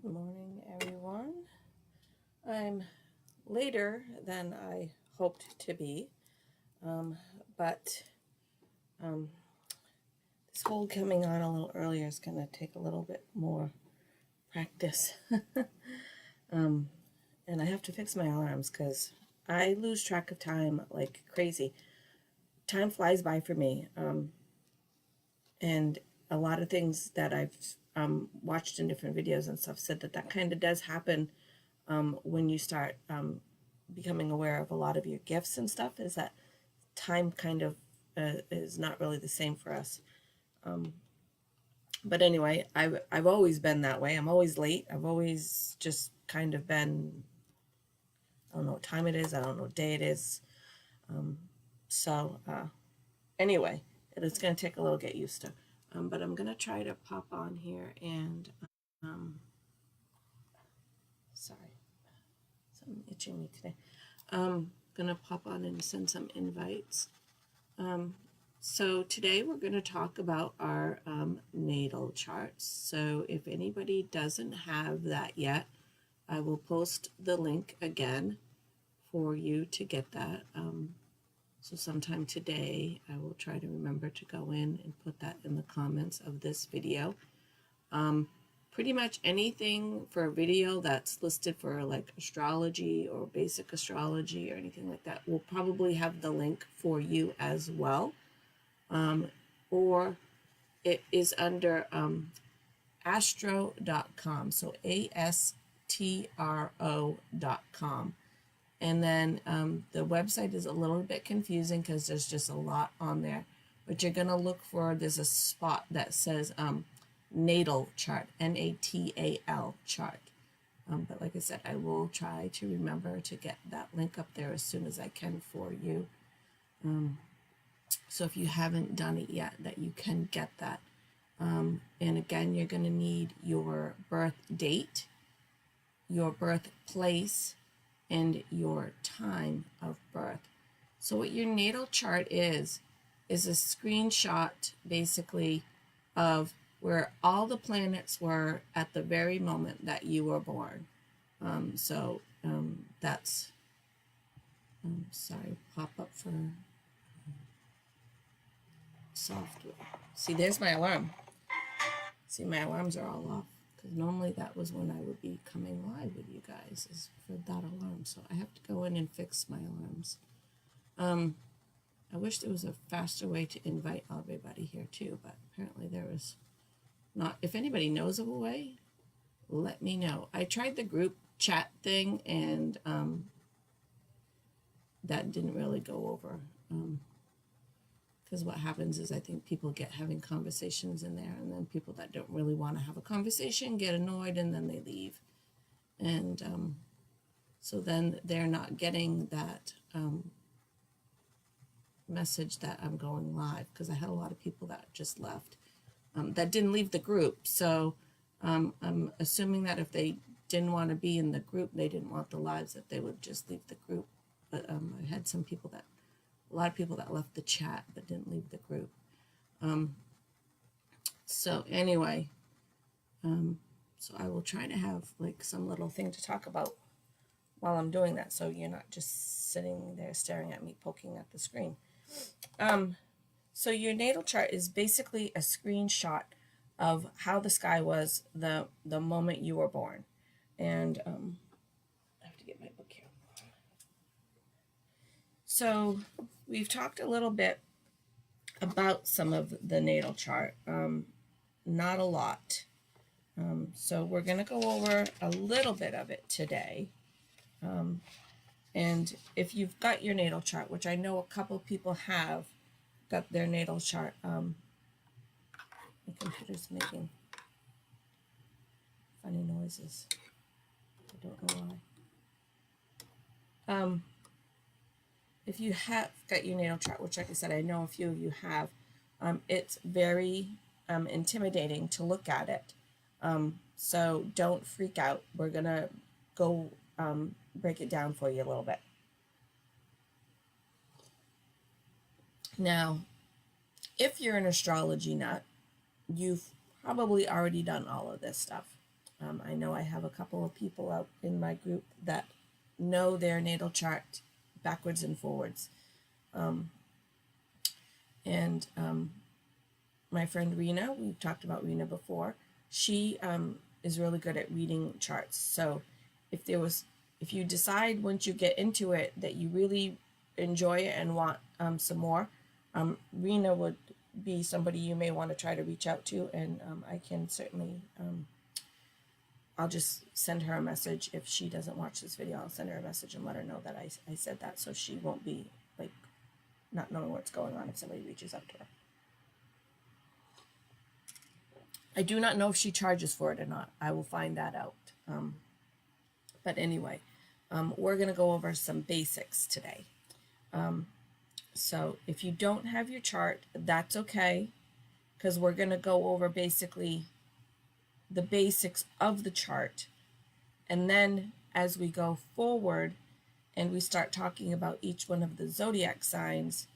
Good morning, everyone. I'm later than I hoped to be, but this whole coming on a little earlier is going to take a little bit more practice. And I have to fix my alarms because I lose track of time like crazy. Time flies by for me, and a lot of things that I've watched in different videos and stuff said that kind of does happen when you start becoming aware of a lot of your gifts and stuff, is that time kind of is not really the same for us. But anyway, I've always been that way. I'm always late. I've always just kind of been, I don't know what time it is. I don't know what day it is. So anyway, it's going to take a little get used to. But I'm going to try to pop on here and, sorry, something itching me today. I'm going to pop on and send some invites. So today we're going to talk about our natal charts. So if anybody doesn't have that yet, I will post the link again for you to get that. So sometime today, I will try to remember to go in and put that in the comments of this video. Pretty much anything for a video that's listed for like astrology or basic astrology or anything like that will probably have the link for you as well. Or it is under astro.com, so astro.com. And then the website is a little bit confusing because there's just a lot on there. But you're going to look for, there's a spot that says Natal Chart, Natal chart. But like I said, I will try to remember to get that link up there as soon as I can for you. So if you haven't done it yet, that you can get that. And again, you're going to need your birth date, your birthplace, and your time of birth. So what your natal chart is a screenshot basically of where all the planets were at the very moment that you were born. That's, sorry, pop up for software. See, there's my alarm. See, my alarms are all off because normally that was when I would be coming live with you guys, is for that alarm. So I have to go in and fix my alarms. I wish there was a faster way to invite everybody here too, but apparently there is not. If anybody knows of a way, let me know. I tried the group chat thing and that didn't really go over. Because what happens is I think people get having conversations in there, and then people that don't really want to have a conversation get annoyed and then they leave. And so then they're not getting that message that I'm going live, because I had a lot of people that just left that didn't leave the group. So I'm assuming that if they didn't want to be in the group, they didn't want the lives, that they would just leave the group. But I had some people that, a lot of people that left the chat but didn't leave the group. So anyway, so I will try to have like some little thing to talk about while I'm doing that, so you're not just sitting there staring at me poking at the screen. So your natal chart is basically a screenshot of how the sky was the moment you were born. And I have to get my book here. So we've talked a little bit about some of the natal chart, not a lot. So we're going to go over a little bit of it today. And if you've got your natal chart, which I know a couple people have got their natal chart, my computer's making funny noises. I don't know why. If you have got your natal chart, which like I said, I know a few of you have, it's very intimidating to look at it. So don't freak out. We're going to go break it down for you a little bit. Now, if you're an astrology nut, you've probably already done all of this stuff. I know I have a couple of people out in my group that know their natal chart backwards and forwards. And my friend Rena, we've talked about Rena before, she is really good at reading charts. So if you decide once you get into it that you really enjoy it and want some more, Rena would be somebody you may want to try to reach out to, and I can certainly, I'll just send her a message. If she doesn't watch this video, I'll send her a message and let her know that I said that, so she won't be like not knowing what's going on if somebody reaches out to her. I do not know if she charges for it or not. I will find that out. But anyway, we're going to go over some basics today. So if you don't have your chart, that's okay, because we're going to go over basically the basics of the chart. And then as we go forward and we start talking about each one of the zodiac signs,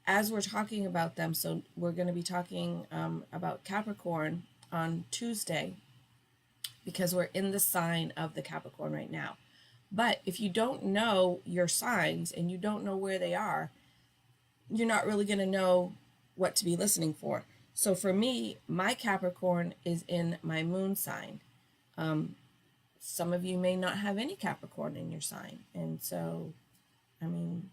as we're talking about them, so we're going to be talking about Capricorn on Tuesday, because we're in the sign of the Capricorn right now. But if you don't know your signs and you don't know where they are, you're not really going to know what to be listening for. So for me, my Capricorn is in my moon sign. Some of you may not have any Capricorn in your sign, and so, I mean,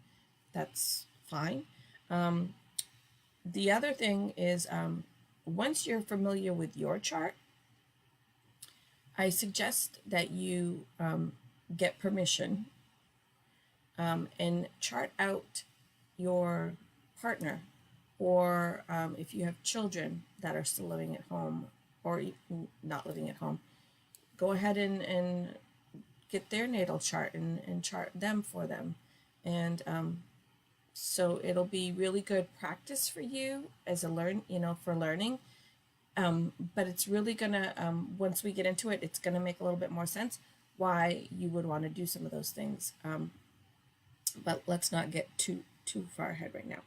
that's fine. The other thing is, once you're familiar with your chart, I suggest that you get permission and chart out your partner, or if you have children that are still living at home or not living at home, go ahead and get their natal chart and chart them for them. And so it'll be really good practice for you as for learning. But it's really gonna, once we get into it, it's gonna make a little bit more sense why you would want to do some of those things. But let's not get too far ahead right now.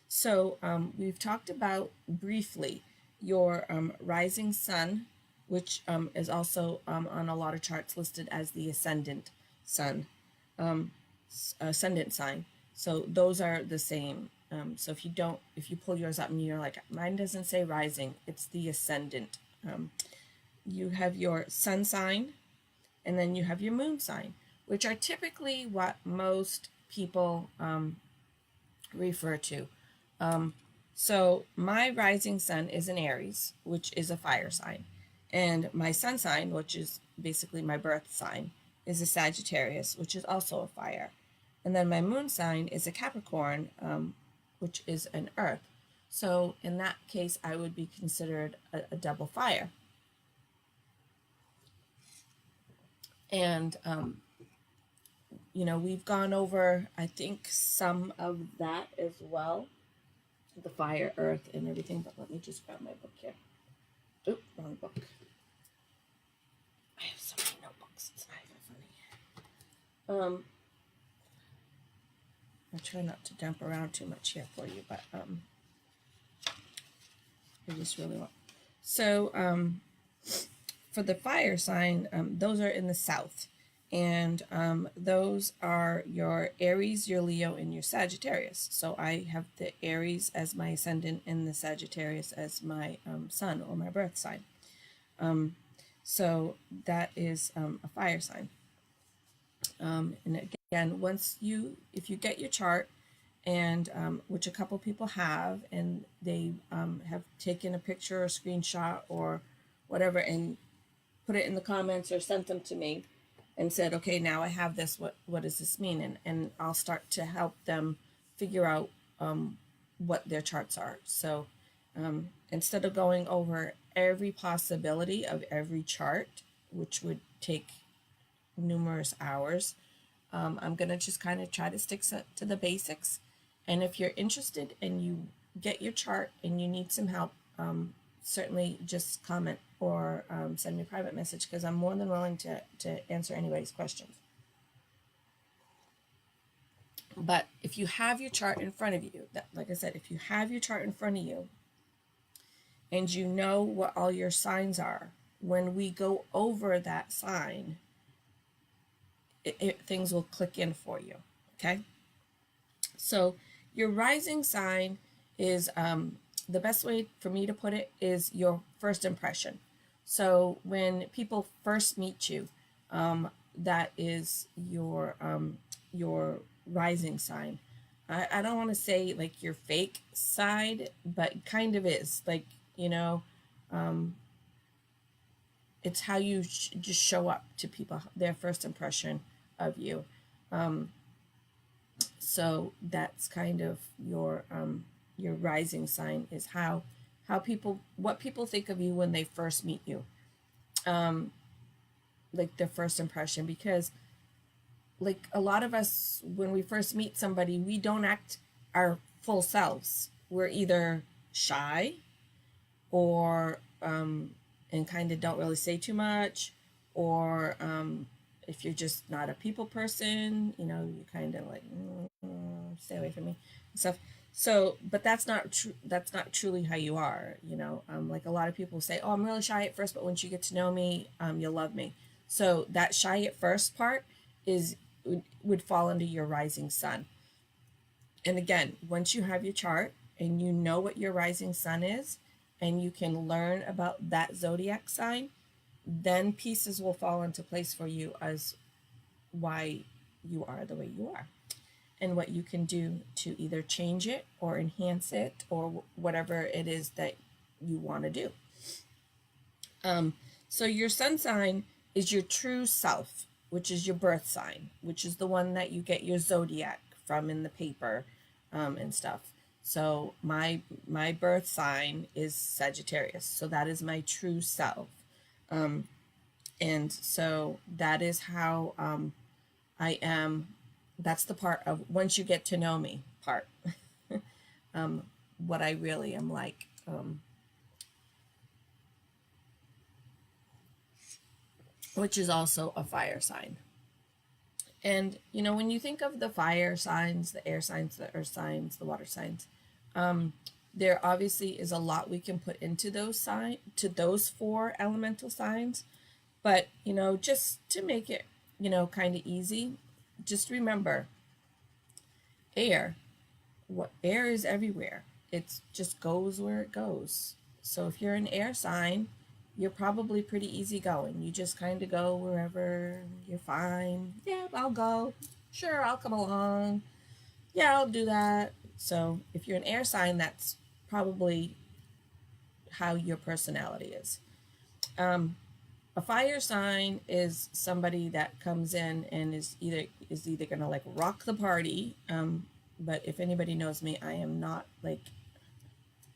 So we've talked about briefly your rising sun, which is also on a lot of charts listed as the ascendant sun, ascendant sign. So those are the same. So if you pull yours up and you're like, mine doesn't say rising, it's the ascendant. You have your sun sign, and then you have your moon sign, which are typically what most people refer to. So my rising sun is in Aries, which is a fire sign. And my sun sign, which is basically my birth sign, is a Sagittarius, which is also a fire. And then my moon sign is a Capricorn, which is an earth. So in that case, I would be considered a double fire. And, we've gone over, I think, some of that as well, the fire, earth, and everything. But let me just grab my book here. Oop, wrong book. I have so many notebooks. It's not even funny. I'll try not to jump around too much here for you, but I just really want. So for the fire sign, those are in the south, and those are your Aries, your Leo, and your Sagittarius. So I have the Aries as my ascendant and the Sagittarius as my sun or my birth sign. So that is a fire sign. And again, if you get your chart, and which a couple people have, and they have taken a picture or screenshot or whatever and put it in the comments or sent them to me and said, okay, now I have this, what does this mean? And I'll start to help them figure out what their charts are. So instead of going over every possibility of every chart, which would take numerous hours, I'm going to just kind of try to stick to the basics. And if you're interested and you get your chart and you need some help, certainly just comment or send me a private message, because I'm more than willing to answer anybody's questions. But if you have your chart in front of you, like I said, if you have your chart in front of you and you know what all your signs are, when we go over that sign, things will click in for you. Okay. So your rising sign is the best way for me to put it is your first impression. So when people first meet you, that is your rising sign. I don't want to say like your fake side, but kind of is like, you know, um, it's how you just show up to people, their first impression of you. Um, so that's kind of your rising sign is how people, what people think of you when they first meet you, um, like their first impression. Because like a lot of us, when we first meet somebody, we don't act our full selves. We're either shy or and kind of don't really say too much, or if you're just not a people person, you know, you kind of like stay away from me and stuff. So, but that's not true. That's not truly how you are. You know, like a lot of people say, "Oh, I'm really shy at first, but once you get to know me, you'll love me." So that shy at first part is would fall into your rising sun. And again, once you have your chart and you know what your rising sun is, and you can learn about that zodiac sign, then pieces will fall into place for you as why you are the way you are and what you can do to either change it or enhance it or whatever it is that you want to do. So your sun sign is your true self, which is your birth sign, which is the one that you get your zodiac from in the paper and stuff. So my birth sign is Sagittarius. So that is my true self. And so that is how I am. That's the part of once you get to know me part, what I really am like. Which is also a fire sign. And you know, when you think of the fire signs, the air signs, the earth signs, the water signs, there obviously is a lot we can put into those four elemental signs. But you know, just to make it, you know, kind of easy, just remember air. What air is everywhere. It just goes where it goes. So if you're an air sign, you're probably pretty easygoing. You just kind of go wherever. You're fine. Yeah, I'll go. Sure, I'll come along. Yeah, I'll do that. So if you're an air sign, that's probably how your personality is. A fire sign is somebody that comes in and is either gonna like rock the party. But if anybody knows me, I am not like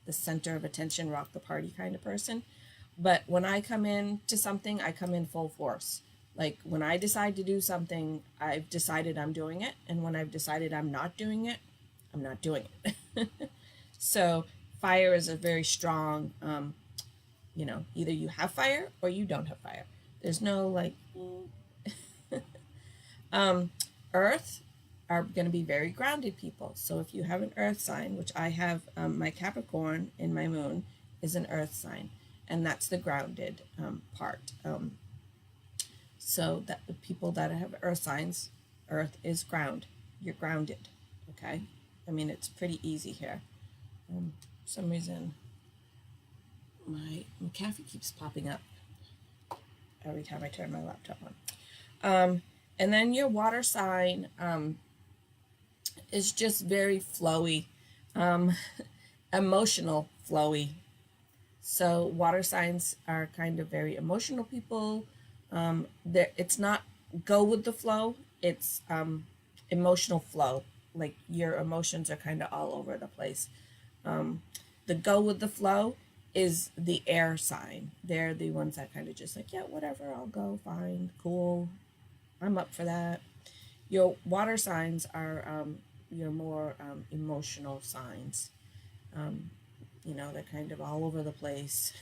the center of attention, rock the party kind of person. But when I come in to something, I come in full force. Like when I decide to do something, I've decided I'm doing it. And when I've decided I'm not doing it, I'm not doing it. So fire is a very strong, you know, either you have fire or you don't have fire. There's no like, earth are going to be very grounded people. So if you have an earth sign, which I have, my Capricorn in my moon is an earth sign, and that's the grounded part. So that the people that have earth signs, earth is ground. You're grounded. Okay. I mean, it's pretty easy here. For some reason, my cafe keeps popping up every time I turn my laptop on. And then your water sign is just very flowy, emotional flowy. So water signs are kind of very emotional people. It's not go with the flow. It's emotional flow. Like your emotions are kind of all over the place. The go with the flow is the air sign. They're the ones that kind of just like, yeah, whatever, I'll go, fine, cool, I'm up for that. Your water signs are your more emotional signs. Um, you know, they're kind of all over the place.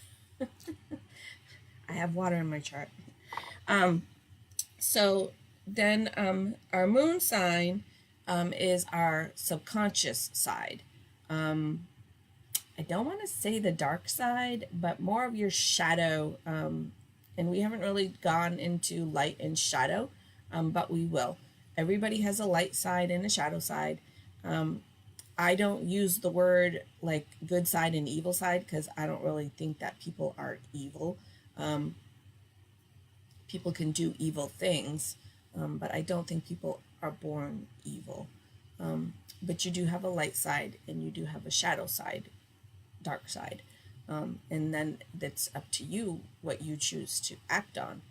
I have water in my chart. So then our moon sign is our subconscious side. I don't want to say the dark side, but more of your shadow And we haven't really gone into light and shadow, but we will. Everybody has a light side and a shadow side. I don't use the word like good side and evil side because I don't really think that people are evil. Um, People can do evil things, but I don't think people are born evil. But you do have a light side and you do have a shadow side, dark side. And then it's up to you what you choose to act on.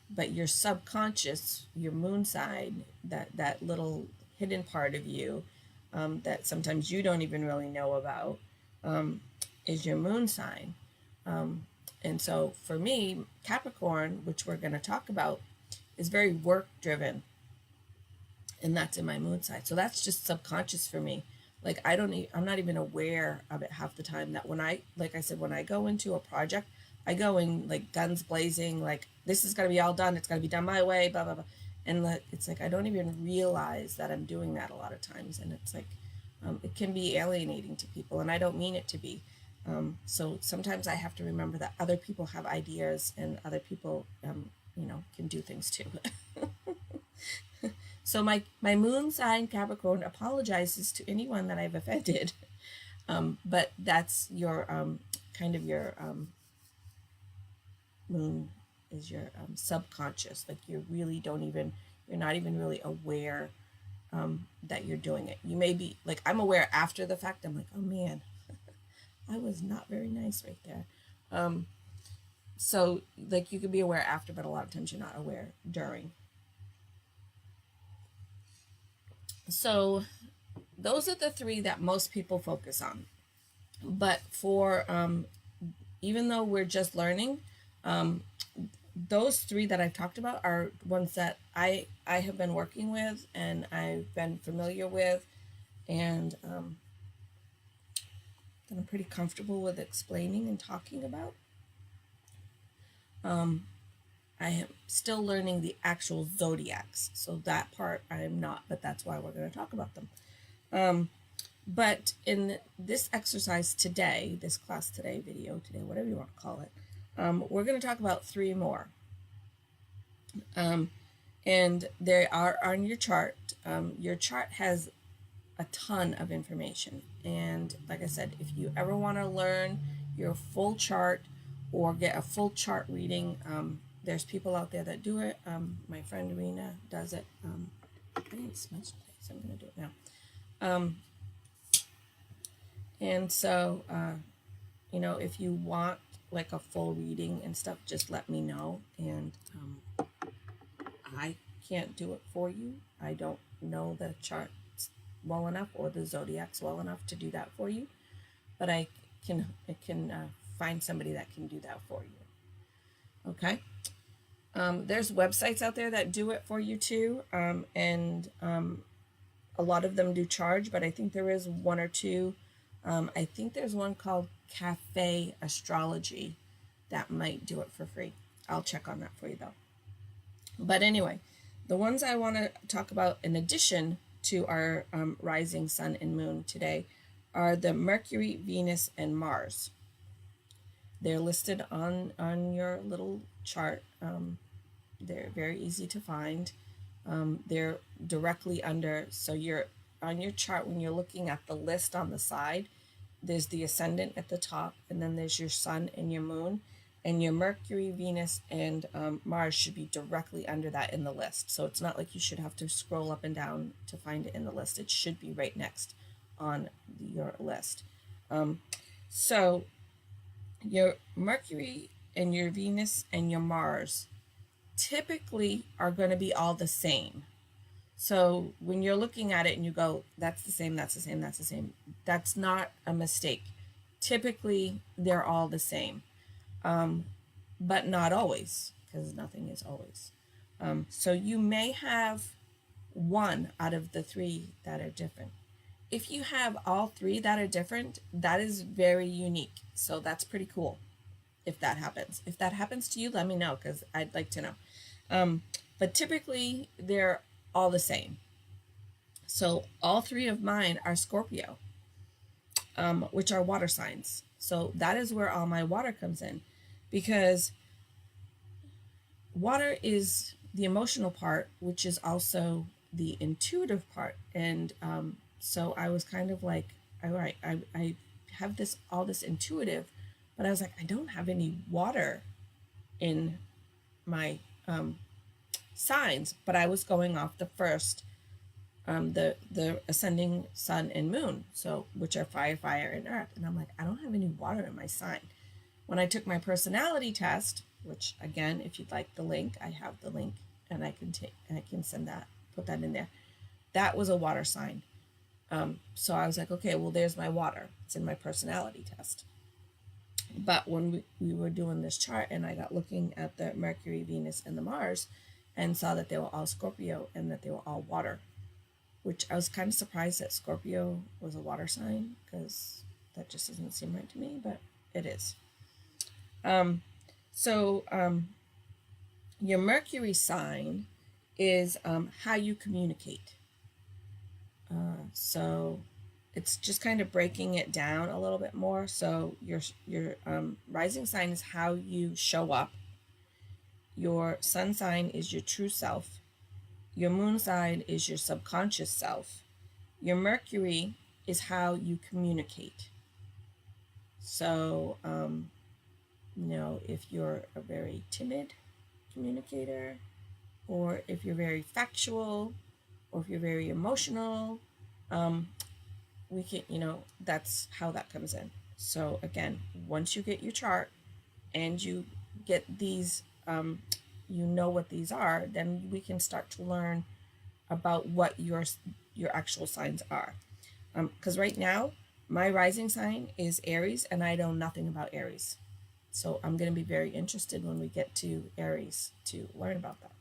But your subconscious, your moon side, that little hidden part of you that sometimes you don't even really know about, is your moon sign. And so for me, Capricorn, which we're going to talk about, is very work driven. And that's in my moon side. So that's just subconscious for me. Like I'm not even aware of it half the time, that when like I said, when I go into a project, I go in like guns blazing, like this is going to be all done. It's going to be done my way, blah, blah, blah. And it's like, I don't even realize that I'm doing that a lot of times. And it's like, it can be alienating to people, and I don't mean it to be. So sometimes I have to remember that other people have ideas and other people, can do things too. So my moon sign Capricorn apologizes to anyone that I've offended. But that's your kind of your moon is your subconscious. Like you're not even really aware that you're doing it. You may be like, I'm aware after the fact. I'm like, oh man, I was not very nice right there. So like you can be aware after, but a lot of times you're not aware during. So those are the three that most people focus on. But for even though we're just learning, those three that I've talked about are ones that I have been working with and I've been familiar with, and that I'm pretty comfortable with explaining and talking about. I am still learning the actual zodiacs, so that part I am not, but that's why we're going to talk about them. But in this exercise today, this class today, video today, whatever you want to call it, we're going to talk about three more. And they are on your chart. Your chart has a ton of information. And like I said, if you ever want to learn your full chart or get a full chart reading, there's people out there that do it. My friend Rena does it. I didn't smudge today, so I'm going to do it now. And so, if you want like a full reading and stuff, just let me know. And I can't do it for you. I don't know the charts well enough or the zodiacs well enough to do that for you. But I can find somebody that can do that for you. Okay? There's websites out there that do it for you too. And a lot of them do charge, but I think there is one or two. I think there's one called Cafe Astrology that might do it for free. I'll check on that for you though. But anyway, the ones I want to talk about in addition to our rising sun and moon today are the Mercury, Venus, and Mars. They're listed on your little chart. They're very easy to find. They're directly under, so you're on your chart when you're looking at the list on the side, there's the ascendant at the top, and then there's your sun and your moon, and your Mercury, Venus, and Mars should be directly under that in the list. So it's not like you should have to scroll up and down to find it in the list. It should be right next on your list. So your Mercury and your Venus and your Mars typically are going to be all the same. So when you're looking at it and you go, that's the same, that's the same, that's the same, that's not a mistake. Typically, they're all the same, but not always, because nothing is always. So you may have one out of the three that are different. If you have all three that are different, that is very unique. So that's pretty cool if that happens. If that happens to you, let me know, because I'd like to know. But typically, they're all the same. So all three of mine are Scorpio, which are water signs. So that is where all my water comes in, because water is the emotional part, which is also the intuitive part. And so I was kind of like, all right, I have this intuitive, but I was like, I don't have any water in my signs, but I was going off the first, the ascending sun and moon, so which are fire, and earth. And I'm like, I don't have any water in my sign. When I took my personality test, which again, if you'd like the link, I have the link, and I can send that, put that in there. That was a water sign. So I was like, okay, well, there's my water. It's in my personality test. But when we were doing this chart, and I got looking at the Mercury, Venus, and the Mars, and saw that they were all Scorpio and that they were all water, which I was kind of surprised that Scorpio was a water sign, because that just doesn't seem right to me, but it is. So your Mercury sign is how you communicate. So it's just kind of breaking it down a little bit more. So your rising sign is how you show up. Your sun sign is your true self. Your moon sign is your subconscious self. Your Mercury is how you communicate. So, if you're a very timid communicator, or if you're very factual, or if you're very emotional, we can, that's how that comes in. So again, once you get your chart and you get these, you know what these are, then we can start to learn about what your actual signs are. Because right now, my rising sign is Aries, and I know nothing about Aries. So I'm going to be very interested when we get to Aries to learn about that.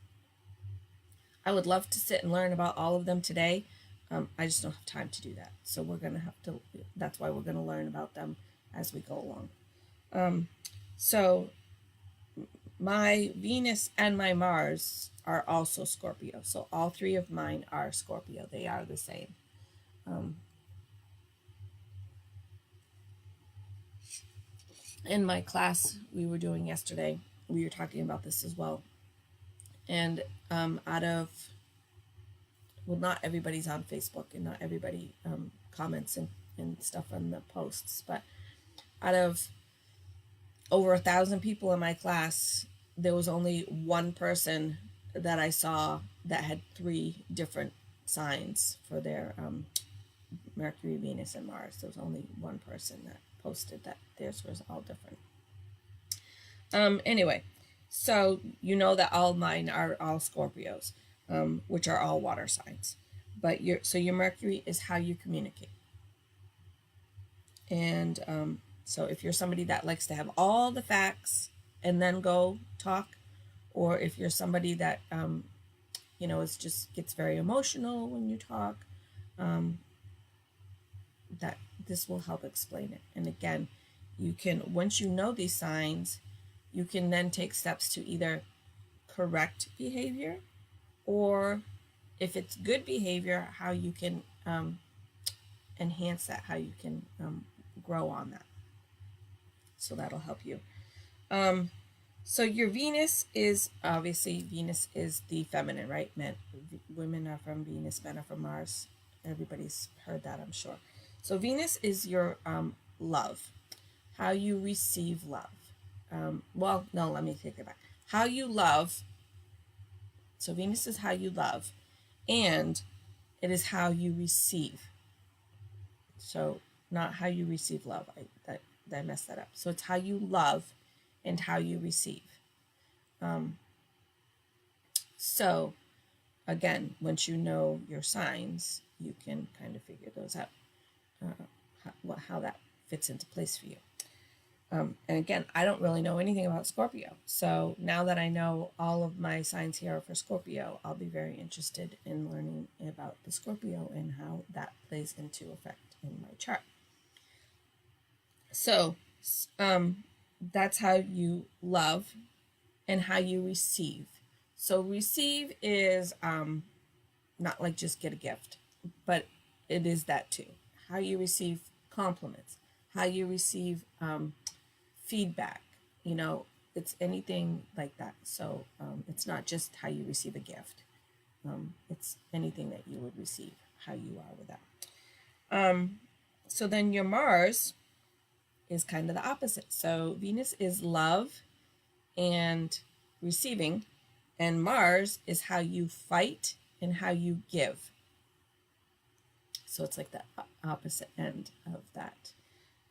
I would love to sit and learn about all of them today. I just don't have time to do that. So we're going to have to, that's why we're going to learn about them as we go along. So my Venus and my Mars are also Scorpio. So all three of mine are Scorpio. They are the same. In my class we were doing yesterday, we were talking about this as well. And not everybody's on Facebook, and not everybody comments and stuff on the posts, but out of over 1,000 people in my class, there was only one person that I saw that had 3 different signs for their Mercury, Venus, and Mars. There was only one person that posted that theirs was all different. Anyway, so you know that all mine are all Scorpios, which are all water signs. But your Mercury is how you communicate. And so if you're somebody that likes to have all the facts and then go talk, or if you're somebody that is just gets very emotional when you talk, that this will help explain it. And again, you can, once you know these signs, you can then take steps to either correct behavior, or if it's good behavior, how you can enhance that, how you can grow on that. So that'll help you. So your Venus is, obviously, Venus is the feminine, right? Women are from Venus, men are from Mars. Everybody's heard that, I'm sure. So Venus is your love, how you receive love. Well, no, let me take it back. How you love. So Venus is how you love, and it is how you receive. So not how you receive love. I messed that up. So it's how you love and how you receive. So again, once you know your signs, you can kind of figure those out, how that fits into place for you. And again, I don't really know anything about Scorpio. So now that I know all of my signs here are for Scorpio, I'll be very interested in learning about the Scorpio and how that plays into effect in my chart. So that's how you love and how you receive. So receive is not like just get a gift, but it is that too. How you receive compliments, how you receive feedback, it's anything like that. So it's not just how you receive a gift. It's anything that you would receive, how you are with that. So then your Mars is kind of the opposite. So Venus is love and receiving, and Mars is how you fight and how you give. So it's like the opposite end of that.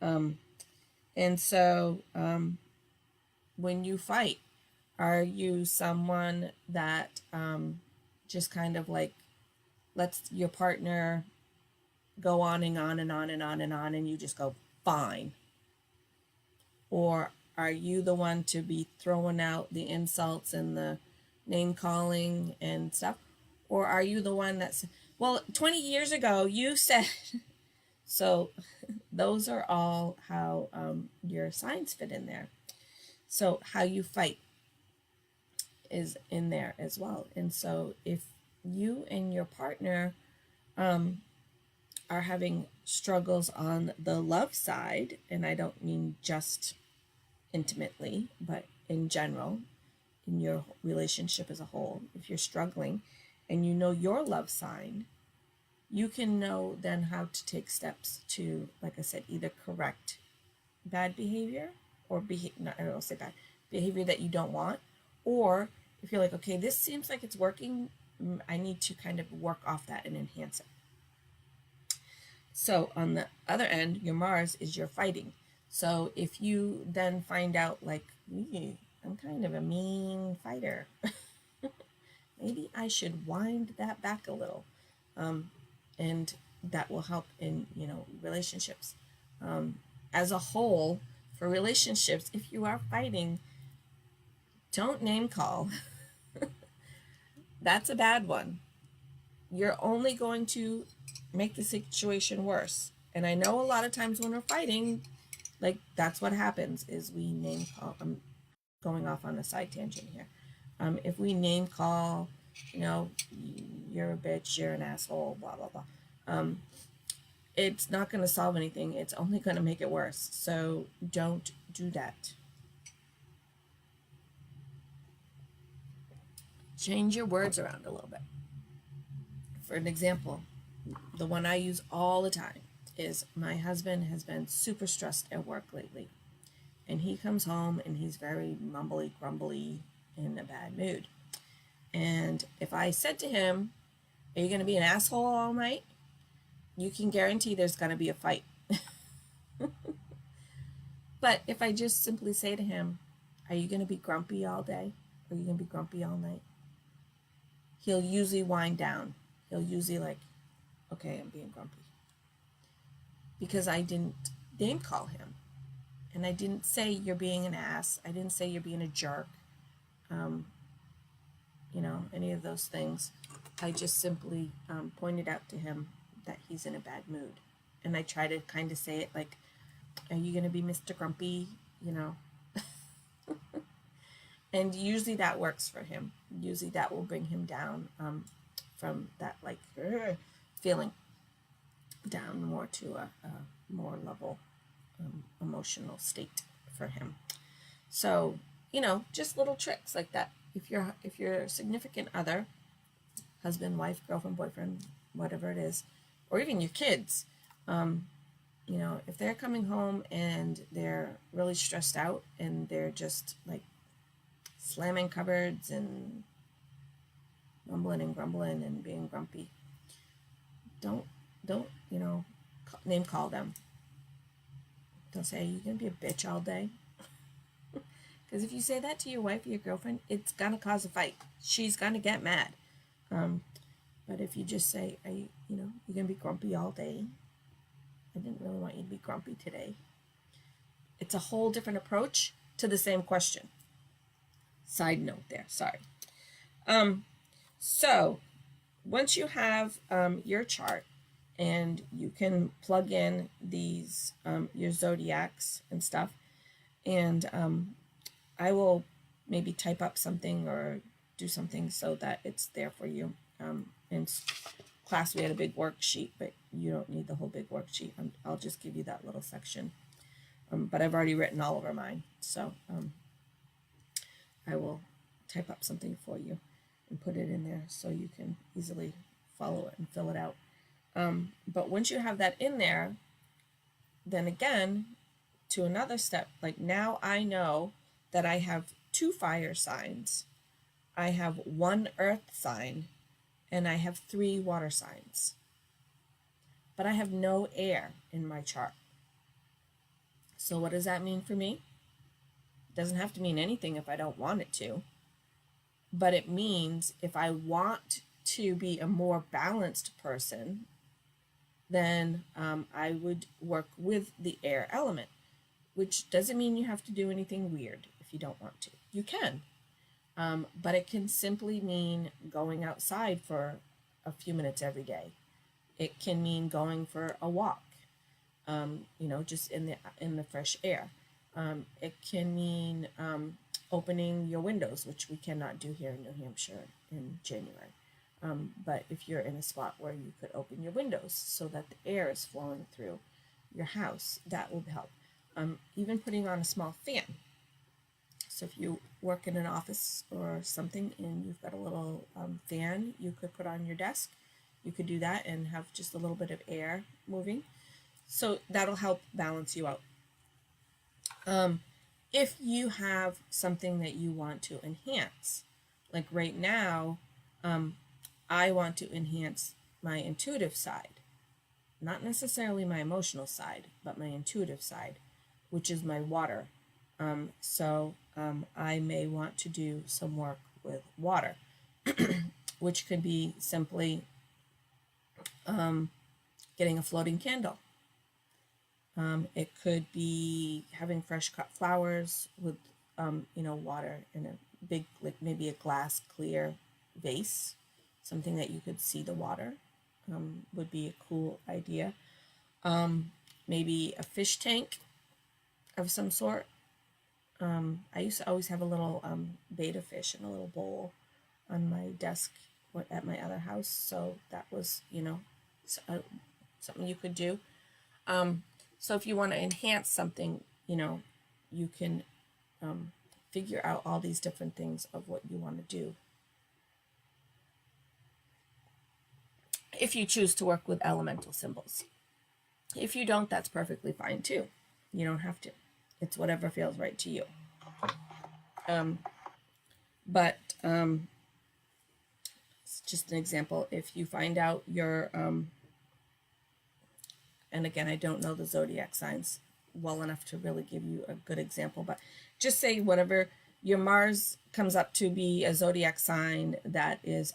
And so when you fight, are you someone that just kind of like lets your partner go on and on and on and on and on, and you just go, fine? Or are you the one to be throwing out the insults and the name calling and stuff? Or are you the one that's, well, 20 years ago you said, so those are all how your signs fit in there. So how you fight is in there as well. And so if you and your partner are having struggles on the love side, and I don't mean just intimately, but in general, in your relationship as a whole, if you're struggling and you know your love sign, you can know then how to take steps to, like I said, either correct bad behavior or I don't say bad behavior that you don't want, or if you're like, okay, this seems like it's working, I need to kind of work off that and enhance it. So on the other end, your Mars is your fighting. So if you then find out like, I'm kind of a mean fighter, maybe I should wind that back a little. And that will help in, relationships. As a whole, for relationships, if you are fighting, don't name call. That's a bad one. You're only going to make the situation worse. And I know a lot of times when we're fighting, like that's what happens is we name call. I'm going off on a side tangent here. If we name call, you're a bitch, you're an asshole, blah, blah, blah. It's not going to solve anything. It's only going to make it worse. So don't do that. Change your words around a little bit. For an example, the one I use all the time is my husband has been super stressed at work lately. And he comes home and he's very mumbly, grumbly, in a bad mood. And if I said to him, are you going to be an asshole all night? You can guarantee there's going to be a fight. But if I just simply say to him, are you going to be grumpy all day? Are you going to be grumpy all night? He'll usually wind down. He'll usually like, okay, I'm being grumpy. Because I didn't name call him. And I didn't say you're being an ass. I didn't say you're being a jerk. Any of those things. I just simply pointed out to him that he's in a bad mood. And I try to kind of say it like, are you going to be Mr. Grumpy? And usually that works for him. Usually that will bring him down from that like feeling down more to a more level emotional state for him. So, just little tricks like that. If your significant other, husband, wife, girlfriend, boyfriend, whatever it is, or even your kids, if they're coming home and they're really stressed out and they're just like slamming cupboards and mumbling and grumbling and being grumpy, don't name call them. Don't say, are you going to be a bitch all day? Because if you say that to your wife or your girlfriend, it's going to cause a fight. She's going to get mad. But if you just say, are you going to be grumpy all day? I didn't really want you to be grumpy today. It's a whole different approach to the same question. Side note there, sorry. So once you have your chart and you can plug in these, your zodiacs and stuff, and I will maybe type up something or do something so that it's there for you. In class we had a big worksheet, but you don't need the whole big worksheet. I'll just give you that little section. But I've already written all over mine. So I will type up something for you and put it in there so you can easily follow it and fill it out. But once you have that in there, then again, to another step, like now I know that I have 2 fire signs, I have 1 earth sign, and I have 3 water signs. But I have no air in my chart. So what does that mean for me? It doesn't have to mean anything if I don't want it to. But it means if I want to be a more balanced person, then I would work with the air element, which doesn't mean you have to do anything weird if you don't want to. You can. But it can simply mean going outside for a few minutes every day. It can mean going for a walk, just in the fresh air. It can mean opening your windows, which we cannot do here in New Hampshire in January. But if you're in a spot where you could open your windows so that the air is flowing through your house, that will help. Even putting on a small fan. So if you work in an office or something and you've got a little fan you could put on your desk, you could do that and have just a little bit of air moving. So that'll help balance you out. If you have something that you want to enhance, like right now, I want to enhance my intuitive side, not necessarily my emotional side, but my intuitive side, which is my water. So I may want to do some work with water, which could be simply getting a floating candle. It could be having fresh cut flowers with, water in a big, like maybe a glass clear vase, something that you could see the water, would be a cool idea. Maybe a fish tank of some sort. I used to always have a little betta fish in a little bowl on my desk at my other house, so that was, something you could do. So if you want to enhance something, you can figure out all these different things of what you want to do. If you choose to work with elemental symbols. If you don't, that's perfectly fine too. You don't have to. It's whatever feels right to you. But it's just an example. If you find out your, and again, I don't know the zodiac signs well enough to really give you a good example, but just say whatever your Mars comes up to be a zodiac sign that is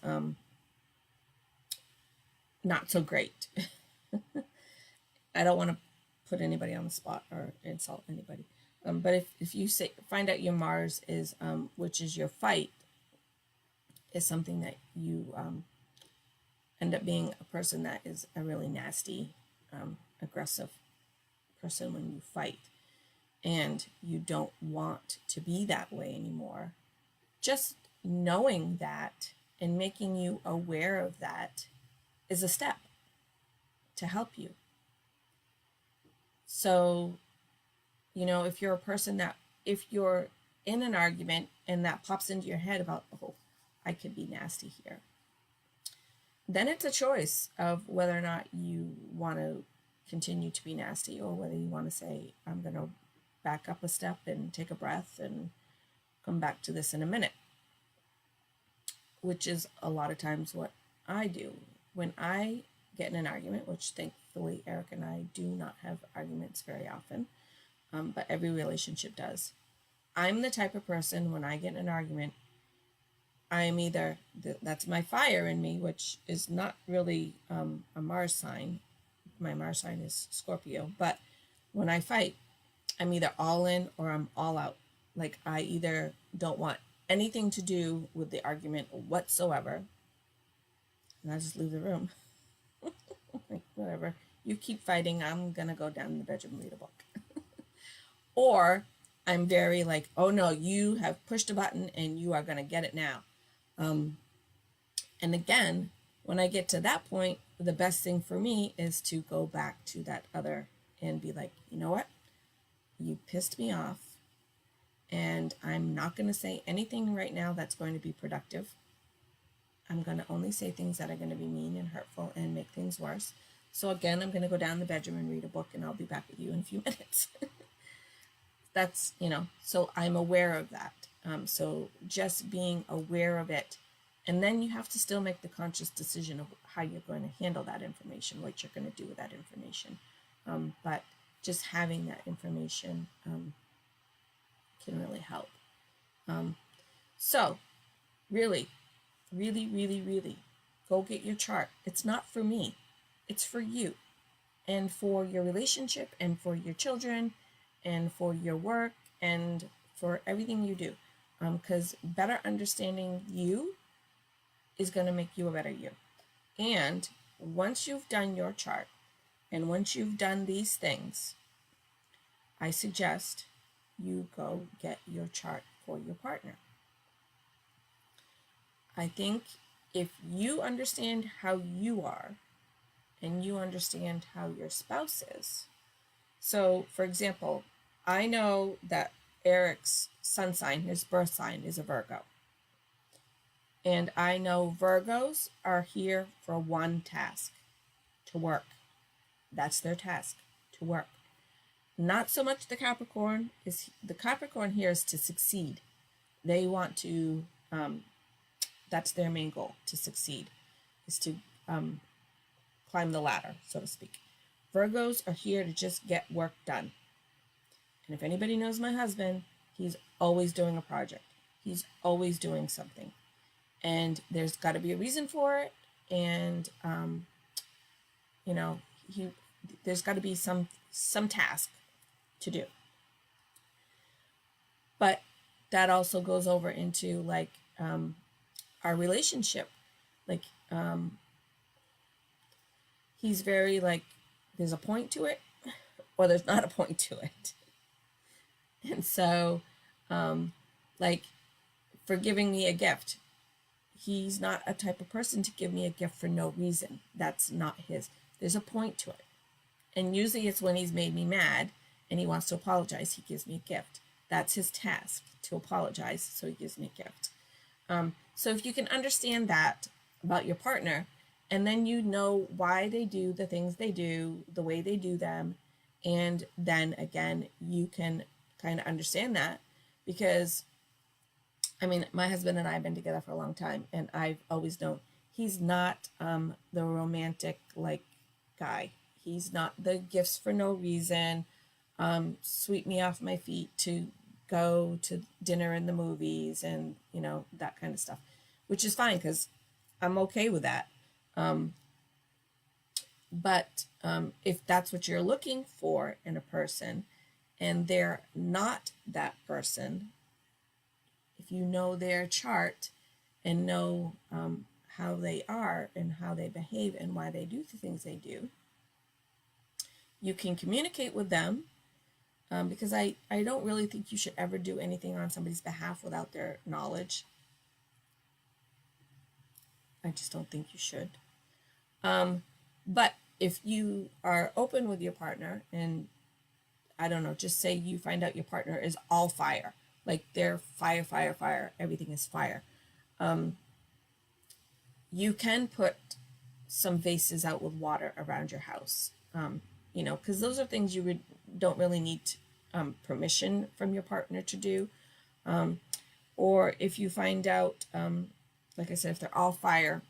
not so great. I don't want to put anybody on the spot or insult anybody. But if you find out your Mars is, which is your fight, is something that you end up being a person that is a really nasty, aggressive person when you fight, and you don't want to be that way anymore, just knowing that and making you aware of that is a step to help you. So, if you're a person that, if you're in an argument and that pops into your head about, oh, I could be nasty here, then it's a choice of whether or not you want to continue to be nasty, or whether you want to say, I'm going to back up a step and take a breath and come back to this in a minute, which is a lot of times what I do. When I get in an argument, which thankfully Eric and I do not have arguments very often, but every relationship does. I'm the type of person, when I get in an argument, I'm either, that's my fire in me, which is not really a Mars sign. My Mars sign is Scorpio. But when I fight, I'm either all in or I'm all out. Like, I either don't want anything to do with the argument whatsoever, and I just leave the room. Like, whatever. You keep fighting, I'm going to go down in the bedroom and read a book. Or I'm very like, oh no, you have pushed a button and you are going to get it now. And again, when I get to that point, the best thing for me is to go back to that other and be like, you know what? You pissed me off. And I'm not going to say anything right now that's going to be productive. I'm going to only say things that are going to be mean and hurtful and make things worse. So again, I'm going to go down the bedroom and read a book, and I'll be back with you in a few minutes. That's, so I'm aware of that. So just being aware of it. And then you have to still make the conscious decision of how you're going to handle that information, what you're going to do with that information. But just having that information can really help. So really, really, really, really, go get your chart. It's not for me. It's for you and for your relationship and for your children and for your work and for everything you do. Because better understanding you is going to make you a better you. And once you've done your chart and once you've done these things, I suggest you go get your chart for your partner. I think if you understand how you are and you understand how your spouse is. So, for example, I know that Eric's sun sign, his birth sign, is a Virgo. And I know Virgos are here for one task, to work. That's their task, to work. Not so much the Capricorn. The Capricorn here is to succeed. They want to, that's their main goal, to succeed, is to climb the ladder, so to speak. Virgos are here to just get work done. And if anybody knows my husband, he's always doing a project. He's always doing something. And there's got to be a reason for it. And, there's got to be some task to do. But that also goes over into like our relationship. Like he's very like, there's a point to it or there's not a point to it. And so like for giving me a gift, he's not a type of person to give me a gift for no reason. That's not his. There's a point to it. And usually it's when he's made me mad and he wants to apologize, he gives me a gift. That's his task, to apologize, so he gives me a gift. So if you can understand that about your partner, and then you know why they do the things they do, the way they do them, and then again, you can kind of understand that because, I mean, my husband and I have been together for a long time, and I've always known he's not the romantic like guy. He's not the gifts for no reason, sweep me off my feet to go to dinner and the movies and, that kind of stuff, which is fine because I'm okay with that. But if that's what you're looking for in a person and they're not that person, if you know their chart and know how they are and how they behave and why they do the things they do, you can communicate with them because I don't really think you should ever do anything on somebody's behalf without their knowledge. I just don't think you should. But if you are open with your partner and, I don't know, just say you find out your partner is all fire, like they're fire, fire, fire, everything is fire. You can put some vases out with water around your house, because those are things you don't really need permission from your partner to do. Or if you find out, like I said, if they're all fire,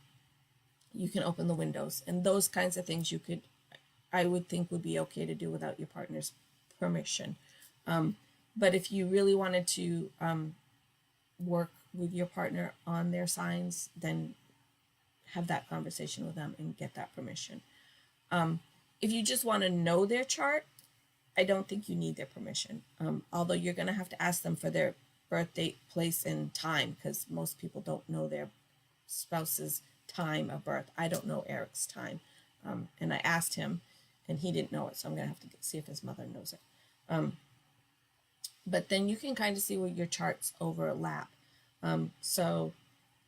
you can open the windows and those kinds of things I would think would be okay to do without your partner's permission. But if you really wanted to work with your partner on their signs, then have that conversation with them and get that permission. If you just want to know their chart, I don't think you need their permission. Although you're going to have to ask them for their birth date, place, and time, because most people don't know their spouse's time of birth. I don't know Eric's time. And I asked him, and he didn't know it, so I'm going to have to see if his mother knows it. But then you can kind of see where your charts overlap. So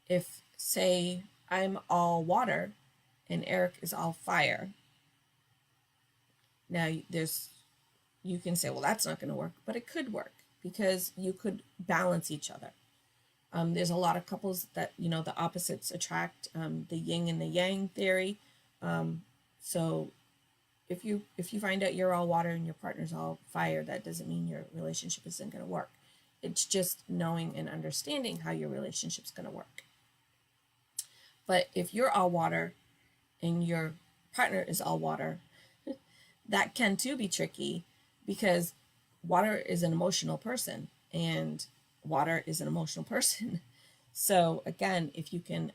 if, say, I'm all water and Eric is all fire, now you can say, well, that's not going to work, but it could work. because you could balance each other. There's a lot of couples that, the opposites attract, the yin and the yang theory. So if you find out you're all water and your partner's all fire, that doesn't mean your relationship isn't going to work. It's just knowing and understanding how your relationship's going to work. But if you're all water and your partner is all water, that can too be tricky, because water is an emotional person and water is an emotional person. So again, if you can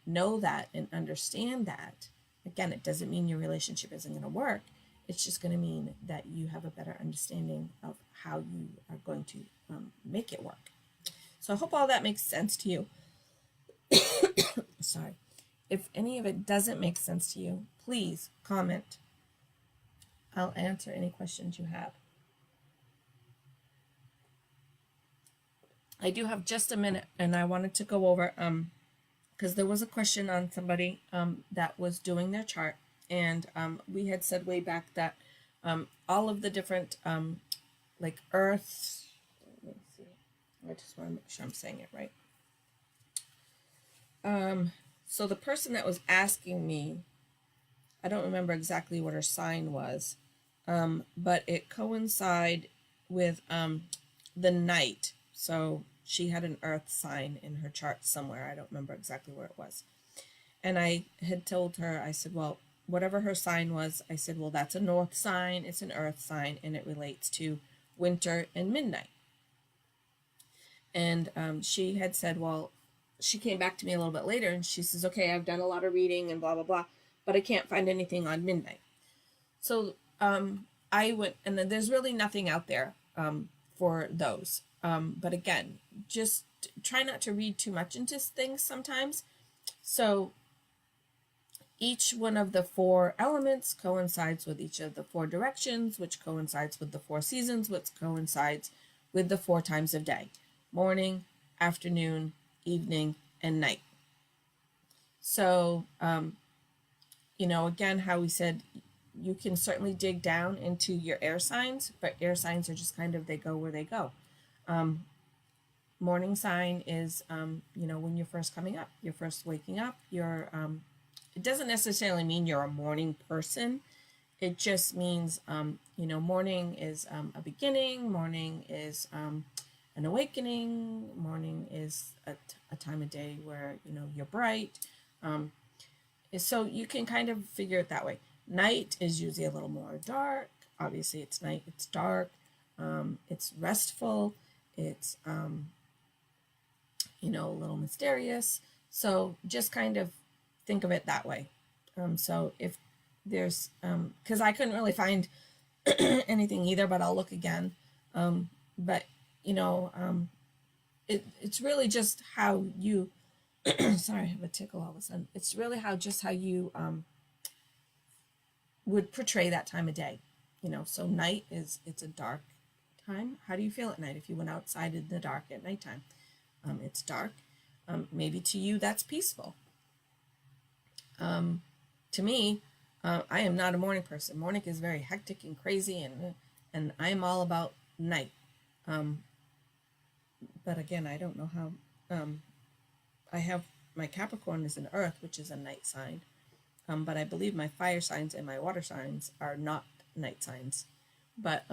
know that and understand that, again, it doesn't mean your relationship isn't going to work. It's just going to mean that you have a better understanding of how you are going to make it work. So I hope all that makes sense to you. Sorry. If any of it doesn't make sense to you, please comment. I'll answer any questions you have. I do have just a minute, and I wanted to go over, because there was a question on somebody that was doing their chart, and we had said way back that all of the different, like Earth, let me see, I just want to make sure I'm saying it right. So the person that was asking me, I don't remember exactly what her sign was, but it coincided with the night. So she had an earth sign in her chart somewhere. I don't remember exactly where it was. And I had told her, I said, well, whatever her sign was, I said, well, that's a north sign, it's an earth sign, and it relates to winter and midnight. And she had said, well, she came back to me a little bit later and she says, okay, I've done a lot of reading and blah, blah, blah, but I can't find anything on midnight. So I went, and then there's really nothing out there for those. But again, just try not to read too much into things sometimes. So each one of the 4 elements coincides with each of the 4 directions, which coincides with the 4 seasons, which coincides with the 4 times of day: morning, afternoon, evening, and night. So, again, how we said, you can certainly dig down into your air signs, but air signs are just kind of, they go where they go. Morning sign is, when you're first coming up, you're first waking up, it doesn't necessarily mean you're a morning person. It just means, morning is a beginning, morning is an awakening, morning is a time of day where, you're bright. So you can kind of figure it that way. Night is usually a little more dark. Obviously, it's night, it's dark, it's restful, it's, a little mysterious. So just kind of think of it that way. So if there's, because I couldn't really find anything either, but I'll look again. But it's really just how you, sorry, I have a tickle all of a sudden. It's really how you would portray that time of day. So night it's a dark time. How do you feel at night if you went outside in the dark at nighttime? It's dark. Maybe to you that's peaceful. To me, I am not a morning person. Morning is very hectic and crazy, and I am all about night. But again, I don't know how. I have my Capricorn is an earth, which is a night sign. But I believe my fire signs and my water signs are not night signs. But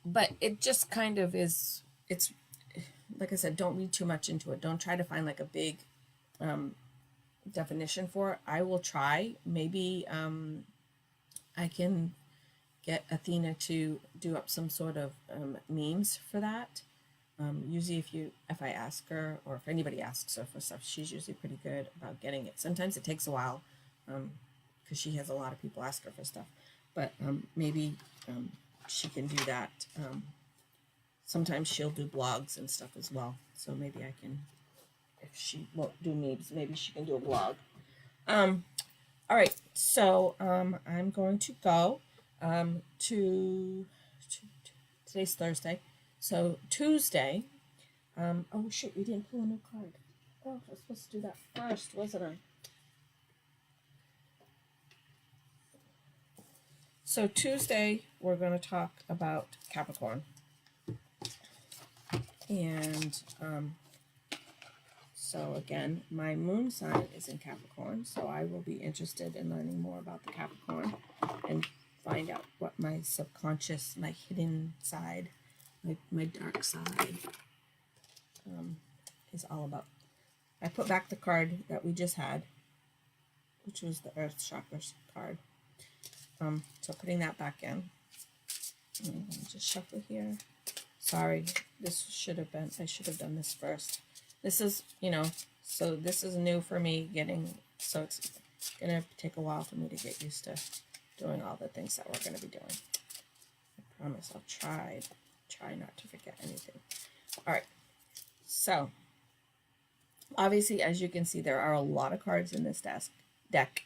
but it just kind of is, it's, like I said, don't read too much into it. Don't try to find like a big definition for it. I will try. Maybe I can get Athena to do up some sort of memes for that. Usually if I ask her, or if anybody asks her for stuff, she's usually pretty good about getting it. Sometimes it takes a while because she has a lot of people ask her for stuff. But maybe she can do that. Sometimes she'll do blogs and stuff as well. So maybe I can, if she won't do memes, maybe she can do a blog. All right, so I'm going to go to today's Thursday. So Tuesday, oh shoot, we didn't pull a new card. Oh, I was supposed to do that first, wasn't I? So Tuesday, we're going to talk about Capricorn. And so again, my moon sign is in Capricorn, so I will be interested in learning more about the Capricorn and find out what my subconscious, my hidden side, my dark side is all about. I put back the card that we just had, which was the Earth Chakras card. So putting that back in. I'm going to just shuffle here. Sorry, this should have been, I should have done this first. This is, so this is new for me so it's going to take a while for me to get used to doing all the things that we're going to be doing. I promise I'll try not to forget anything. All right, so obviously, as you can see, there are a lot of cards in this deck,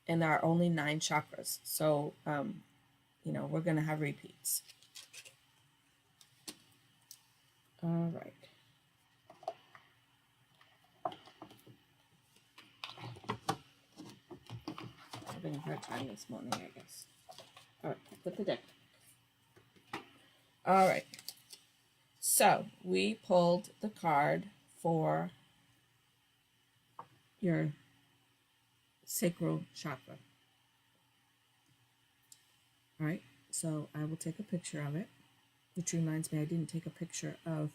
and there are only 9 chakras. So, we're going to have repeats. All right. Having a hard time this morning, I guess. All right, put the deck. All right. So we pulled the card for your sacral chakra. All right. So I will take a picture of it, which reminds me I didn't take a picture of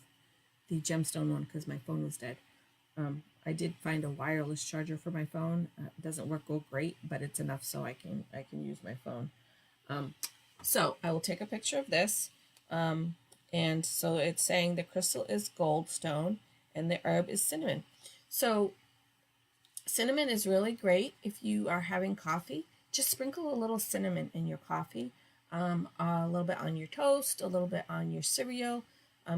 the gemstone one because my phone was dead. I did find a wireless charger for my phone. It doesn't work great, but it's enough so I can use my phone. So I will take a picture of this. And so it's saying the crystal is goldstone and the herb is cinnamon. So cinnamon is really great if you are having coffee. Just sprinkle a little cinnamon in your coffee, a little bit on your toast, a little bit on your cereal.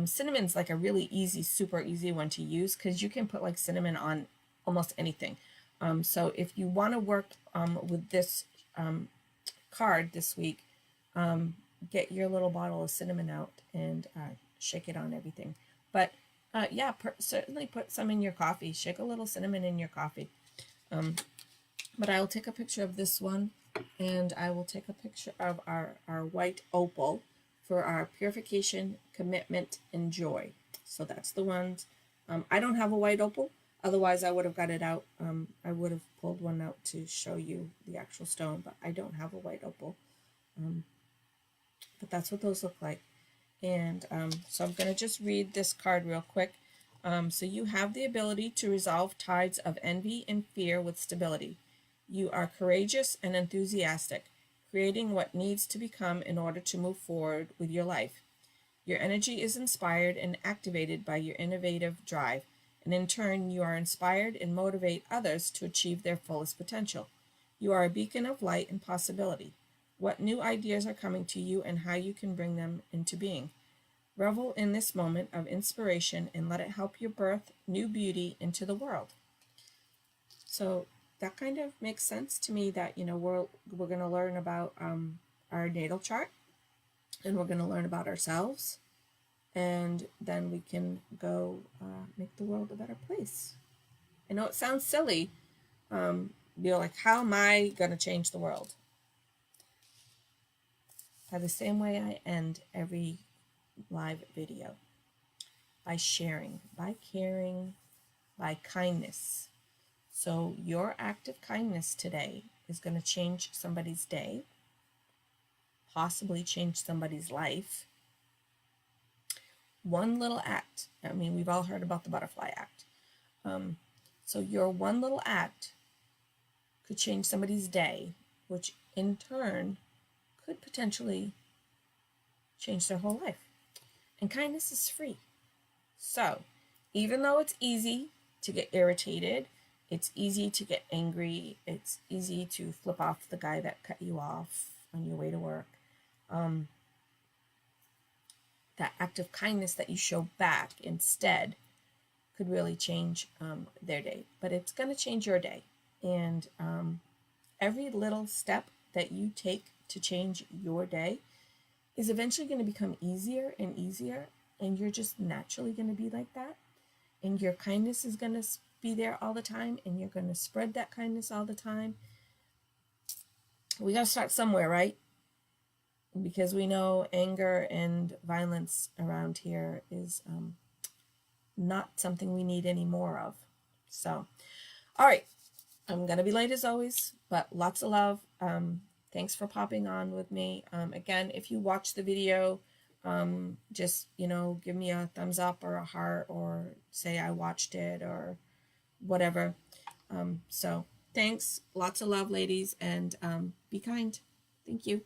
Cinnamon's like a really easy, super easy one to use because you can put like cinnamon on almost anything. So if you want to work with this card this week, get your little bottle of cinnamon out and shake it on everything. But certainly put some in your coffee. Shake a little cinnamon in your coffee. But I will take a picture of this one, and I will take a picture of our white opal for our purification, commitment, and joy. So that's the ones. I don't have a white opal. Otherwise, I would have got it out. I would have pulled one out to show you the actual stone, but I don't have a white opal. But that's what those look like. And so I'm going to just read this card real quick. So you have the ability to resolve tides of envy and fear with stability. You are courageous and enthusiastic, creating what needs to become in order to move forward with your life. Your energy is inspired and activated by your innovative drive, and in turn, you are inspired and motivate others to achieve their fullest potential. You are a beacon of light and possibility. What new ideas are coming to you and how you can bring them into being. Revel in this moment of inspiration and let it help you birth new beauty into the world. So that kind of makes sense to me that, we're going to learn about our natal chart, and we're going to learn about ourselves, and then we can go make the world a better place. I know it sounds silly. Like, how am I going to change the world? By the same way I end every live video. By sharing, by caring, by kindness. So your act of kindness today is going to change somebody's day, possibly change somebody's life. One little act. I mean, we've all heard about the butterfly act. So your one little act could change somebody's day, which in turn could potentially change their whole life. And kindness is free. So even though it's easy to get irritated, it's easy to get angry, it's easy to flip off the guy that cut you off on your way to work, that act of kindness that you show back instead could really change their day. But it's going to change your day. And every little step that you take to change your day is eventually going to become easier and easier. And you're just naturally going to be like that. And your kindness is going to be there all the time. And you're going to spread that kindness all the time. We got to start somewhere, right? because we know anger and violence around here is not something we need any more of. So, all right, I'm going to be late as always, but lots of love. Thanks for popping on with me. Again, if you watch the video, just, give me a thumbs up or a heart or say I watched it or whatever. So thanks. Lots of love, ladies, and be kind. Thank you.